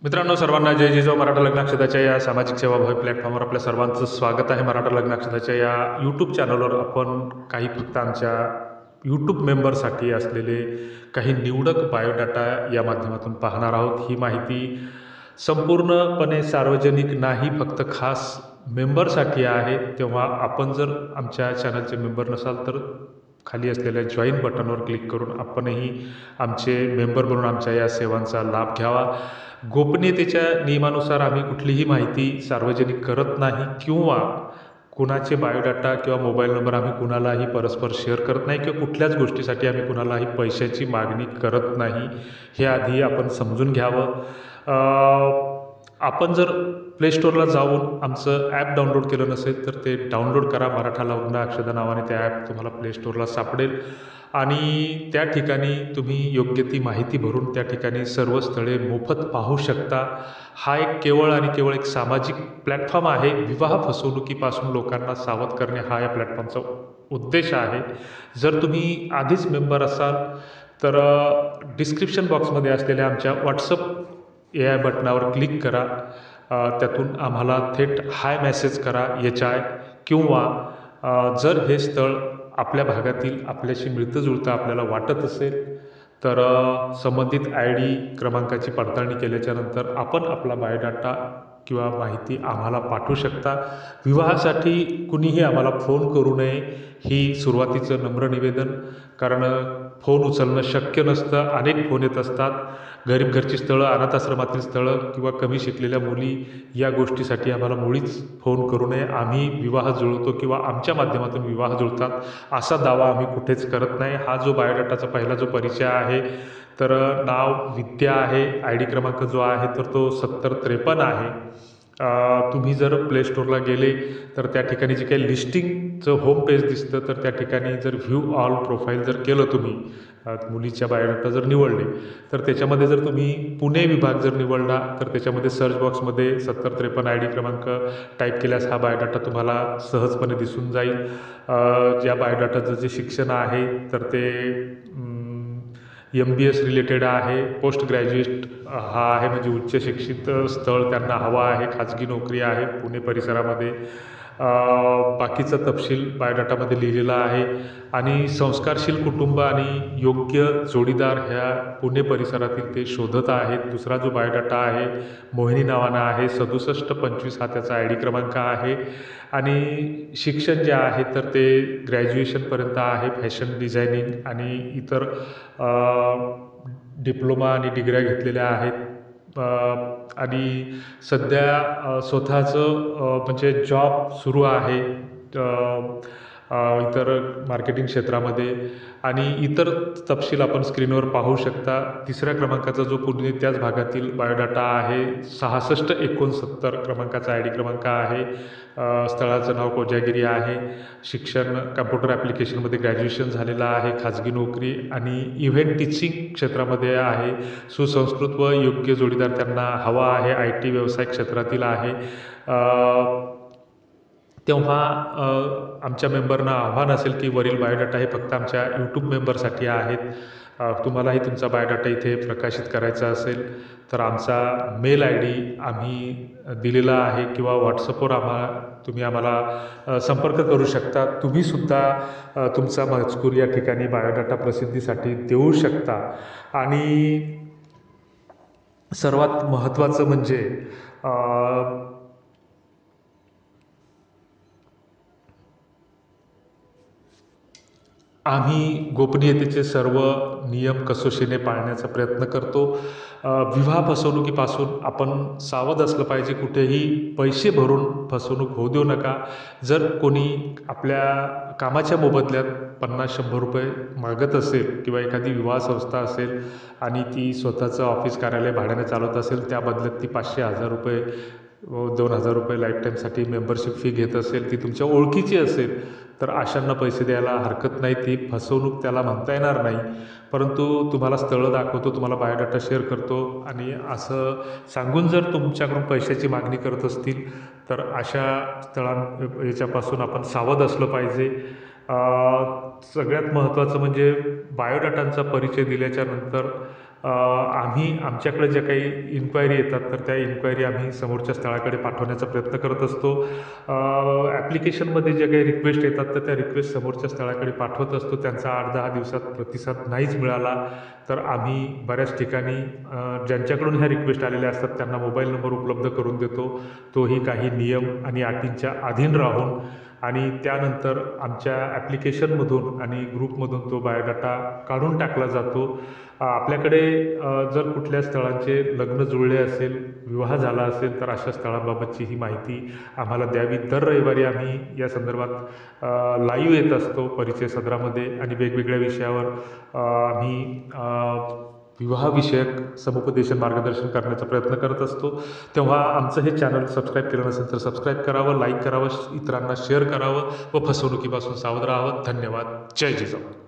मित्रांनो, सर्वांना जय जिजाऊ. मराठा लग्नाक्षदाच्या या सामाजिक सेवाभावी प्लॅटफॉर्मवर आपल्या सर्वांचं स्वागत आहे. मराठा लग्नाक्षदाच्या या यूट्यूब चॅनलवर आपण काही फक्त आमच्या यूट्यूब मेंबरसाठी असलेले काही निवडक बायोडाटा या माध्यमातून पाहणार आहोत. ही माहिती संपूर्णपणे सार्वजनिक नाही, फक्त खास मेंबरसाठी आहे. तेव्हा आपण जर आमच्या चॅनलचे मेंबर नसाल तर खाली असलेल्या जॉईन बटनवर क्लिक करून आपणही आमचे मेंबर बनून आमच्या या सेवांचा लाभ घ्यावा. गोपनीयतेच्या नियमानुसार आम्ही कुठलीही माहिती सार्वजनिक करत नाही किंवा कुणाचे बायोडाटा किंवा मोबाईल नंबर आम्ही कुणालाही परस्पर शेअर करत नाही किंवा कुठल्याच गोष्टीसाठी आम्ही कुणालाही पैशाची मागणी करत नाही. हे आधी आपण समजून घ्यावं. आपण जर प्ले स्टोअरला जाऊन आमचं ॲप डाउनलोड केलं नसेल तर ते डाउनलोड करा. मराठा लग्नाक्षदा नावाने ते ॲप तुम्हाला प्ले स्टोअरला सापडेल आणि त्या ठिकाणी तुम्ही योग्य ती माहिती भरून त्या ठिकाणी सर्व स्थळे मोफत पाहू शकता. हा एक केवळ आणि केवळ एक सामाजिक प्लॅटफॉर्म आहे. विवाह फसवणुकीपासून लोकांना सावध करणे हा या प्लॅटफॉर्मचा उद्देश आहे. जर तुम्ही आधीच मेंबर असाल तर डिस्क्रिप्शन बॉक्समध्ये असलेल्या आमच्या व्हॉट्सअप AI बटनावर क्लिक करा. त्यातून आम्हाला थेट हाय मेसेज करा HI, किंवा जर हे स्थळ आपल्या भागातील आपल्याशी मिळतं जुळतं आपल्याला वाटत असेल तर संबंधित ID क्रमांकाची पडताळणी केल्याच्यानंतर आपण आपला बायोडाटा किंवा माहिती आम्हाला पाठवू शकता. विवाहासाठी कुणीही आम्हाला फोन करू नये, ही सुरुवातीचं नम्र निवेदन. कारण फोन उचलणं शक्य नसतं, अनेक फोन येत असतात. गरीब घरची स्थळं, अनाथ आश्रमातील स्थळं किंवा कमी शिकलेल्या मुली, या गोष्टीसाठी आम्हाला मुळीच फोन करू नये. आम्ही विवाह जुळवतो किंवा आमच्या माध्यमातून विवाह जुळतात असा दावा आम्ही कुठेच करत नाही. हा जो बायोडाटाचा पहिला जो परिचय आहे तर नाव विद्या आहे. ID क्रमांक जो आहे तर तो 7053 आहे. तुम्ही जर प्ले स्टोअरला गेले तर त्या ठिकाणी जे काही लिस्टिंगचं होम पेज दिसतं तर त्या ठिकाणी जर व्ह्यू ऑल प्रोफाईल जर केलं तुम्ही, मुलीच्या बायोडाटा जर निवडले तर त्याच्यामध्ये जर तुम्ही पुणे विभाग जर निवडला तर त्याच्यामध्ये सर्च बॉक्समध्ये 7053 ID क्रमांक टाईप केल्यास हा बायोडाटा तुम्हाला सहजपणे दिसून जाईल. या बायोडाटाचं जे शिक्षण आहे तर ते MBS रिलेटेड आहे. पोस्ट ग्रॅज्युएट हा आहे, म्हणजे उच्च शिक्षित स्थळ त्यांना हवा आहे. खाजगी नोकरी आहे पुणे परिसरामध्ये. बाकीचा तपशील बायोडाटामध्ये लिहिलेला आहे. आणि संस्कारशील कुटुंब आणि योग्य जोडीदार ह्या पुणे परिसरातील ते शोधत आहेत. दुसरा जो बायोडाटा आहे मोहिनी नावानं आहे. 6725 हा त्याचा ID क्रमांक आहे. आणि शिक्षण जे आहे तर ते ग्रॅज्युएशनपर्यंत आहे. फॅशन डिझायनिंग आणि इतर डिप्लोमा आणि डिग्र्या घेतलेल्या आहेत. आणि सध्या स्वतःचं म्हणजे जॉब सुरू आहे इतर मार्केटिंग क्षेत्रामध्ये. आणि इतर तपशील आपण स्क्रीनवर पाहू शकता. तिसऱ्या क्रमांकाचा जो पुणे त्याच भागातील बायोडाटा आहे 6669 क्रमांकाचा ID क्रमांक आहे. स्थळाचं नाव कोजागिरी आहे. शिक्षण कम्प्युटर ॲप्लिकेशनमध्ये ग्रॅज्युएशन झालेलं आहे. खाजगी नोकरी आणि इव्हेंट टीचिंग क्षेत्रामध्ये आहे. सुसंस्कृत व योग्य जोडीदार त्यांना हवा आहे. IT व्यवसाय क्षेत्रातील आहे. तेव्हा आमच्या मेंबरना आव्हान असेल की वरील बायोडाटा हे फक्त आमच्या यूट्यूब मेंबरसाठी आहेत. तुम्हालाही तुमचा बायोडाटा इथे प्रकाशित करायचा असेल तर आमचा मेल ID आम्ही दिलेला आहे किंवा व्हॉट्सअपवर तुम्ही आम्हाला संपर्क करू शकता. तुम्हीसुद्धा तुमचा मजकूर या ठिकाणी बायोडाटा प्रसिद्धीसाठी देऊ शकता. आणि सर्वात महत्त्वाचं म्हणजे आम्ही गोपनीयतेचे सर्व नियम कसोशीने पाळण्याचा प्रयत्न करतो. विवाह फसवणुकीपासून आपण सावध असलं पाहिजे. कुठेही पैसे भरून फसवणूक होऊ देऊ नका. जर कोणी आपल्या कामाच्या मोबदल्यात 50-100 रुपये मागत असेल किंवा एखादी विवाह संस्था असेल आणि ती स्वतःचं ऑफिस कार्यालय भाड्याने चालवत असेल, त्या बदल्यात ती 500-1000 रुपये 2000 रुपये लाईफटाईमसाठी मेंबरशिप फी घेत असेल, ती तुमच्या ओळखीची असेल तर अशांना पैसे द्यायला हरकत नाही. ती फसवणूक त्याला म्हणता येणार नाही. परंतु तुम्हाला स्थळं दाखवतो, तुम्हाला बायोडाटा शेअर करतो आणि असं सांगून जर तुमच्याकडून पैशाची मागणी करत असतील तर अशा याच्यापासून आपण सावध असलं पाहिजे. सगळ्यात महत्त्वाचं म्हणजे बायोडाटांचा परिचय दिल्याच्यानंतर आम्ही आमच्याकडे ज्या काही इन्क्वायरी येतात तर त्या इन्क्वायरी आम्ही समोरच्या स्थळाकडे पाठवण्याचा प्रयत्न करत असतो. ॲप्लिकेशनमध्ये ज्या काही रिक्वेस्ट येतात तर त्या रिक्वेस्ट समोरच्या स्थळाकडे पाठवत असतो. त्यांचा 8-10 दिवसात प्रतिसाद नाहीच मिळाला तर आम्ही बऱ्याच ठिकाणी ज्यांच्याकडून ह्या रिक्वेस्ट आलेल्या असतात त्यांना मोबाईल नंबर उपलब्ध करून देतो. तोही काही नियम आणि अटींच्या अधीन राहून आणि त्यानंतर आमच्या ॲप्लिकेशनमधून आणि ग्रुपमधून तो बायोडाटा काढून टाकला जातो. आपल्याकडे जर कुठल्या स्थळांचे लग्न जुळले असेल, विवाह झाला असेल तर अशा स्थळांबाबतची ही माहिती आम्हाला द्यावी. दर रविवारी आम्ही या संदर्भात लाईव्ह येत असतो परिचय सदरामध्ये आणि वेगवेगळ्या विषयावर आम्ही विवाहविषयक समुपदेशन मार्गदर्शन करण्याचा प्रयत्न करत असतो. तेव्हा आमचं हे चॅनल सबस्क्राईब केलं नसेल तर सबस्क्राईब करावं, लाईक करावं, इतरांना शेअर करावं व फसवणुकीपासून सावध राहावं. धन्यवाद. जय जिजाऊ.